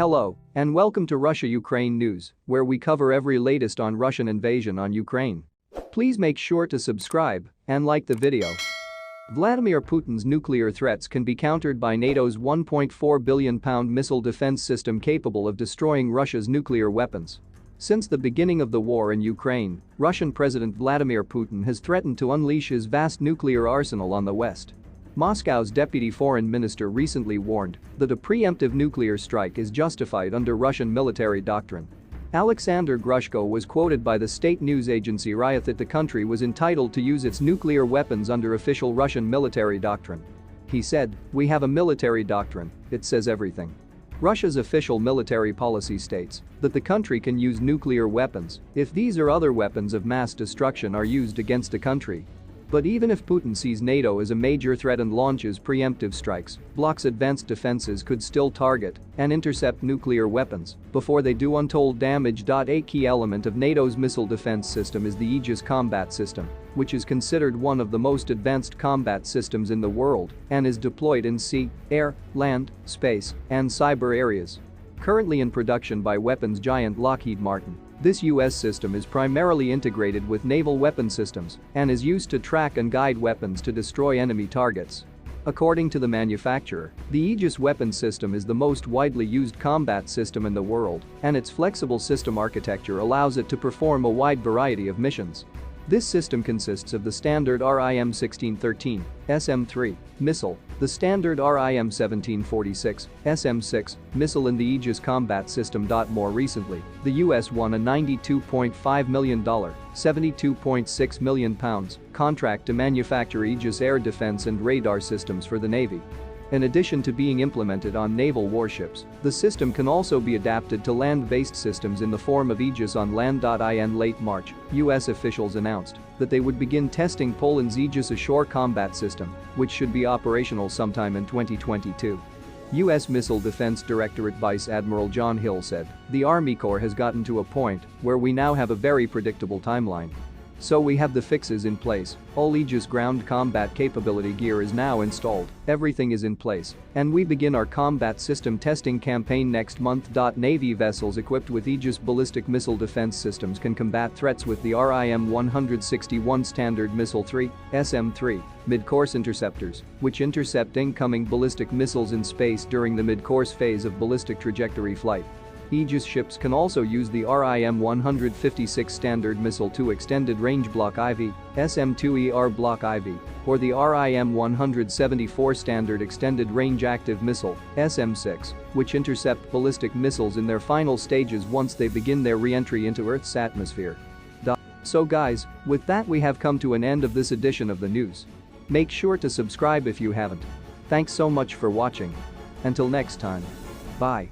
Hello, and welcome to Russia-Ukraine News, where we cover every latest on Russian invasion on Ukraine. Please make sure to subscribe and like the video. Vladimir Putin's nuclear threats can be countered by NATO's £1.4 billion missile defense system capable of destroying Russia's nuclear weapons. Since the beginning of the war in Ukraine, Russian President Vladimir Putin has threatened to unleash his vast nuclear arsenal on the West. Moscow's deputy foreign minister recently warned that a preemptive nuclear strike is justified under Russian military doctrine. Alexander Grushko was quoted by the state news agency RIA that the country was entitled to use its nuclear weapons under official Russian military doctrine. He said, "We have a military doctrine, it says everything." Russia's official military policy states that the country can use nuclear weapons if these or other weapons of mass destruction are used against a country. But even if Putin sees NATO as a major threat and launches preemptive strikes, bloc's advanced defenses could still target and intercept nuclear weapons before they do untold damage. A key element of NATO's missile defense system is the Aegis combat system, which is considered one of the most advanced combat systems in the world and is deployed in sea, air, land, space, and cyber areas. Currently in production by weapons giant Lockheed Martin, this U.S. system is primarily integrated with naval weapon systems and is used to track and guide weapons to destroy enemy targets. According to the manufacturer, the Aegis weapon system is the most widely used combat system in the world, and its flexible system architecture allows it to perform a wide variety of missions. This system consists of the standard RIM-1613 SM-3 missile, the standard RIM-1746 SM-6 missile in the Aegis combat system. More recently, the US won a $92.5 million £72.6 million contract to manufacture Aegis air defense and radar systems for the Navy. In addition to being implemented on naval warships, the system can also be adapted to land-based systems in the form of Aegis on land. In late March, U.S. officials announced that they would begin testing Poland's Aegis ashore combat system, which should be operational sometime in 2022. U.S. Missile Defense Directorate Vice Admiral John Hill said, "The Army Corps has gotten to a point where we now have a very predictable timeline. So we have the fixes in place, all Aegis ground combat capability gear is now installed, everything is in place, and we begin our combat system testing campaign next month." Navy vessels equipped with Aegis ballistic missile defense systems can combat threats with the RIM-161 Standard Missile 3, SM-3, mid-course interceptors, which intercept incoming ballistic missiles in space during the mid-course phase of ballistic trajectory flight. Aegis ships can also use the RIM-156 Standard Missile 2 Extended Range Block IV, SM-2ER Block IV, or the RIM-174 Standard Extended Range Active Missile, SM-6, which intercept ballistic missiles in their final stages once they begin their re-entry into Earth's atmosphere. So guys, with that we have come to an end of this edition of the news. Make sure to subscribe if you haven't. Thanks so much for watching. Until next time. Bye.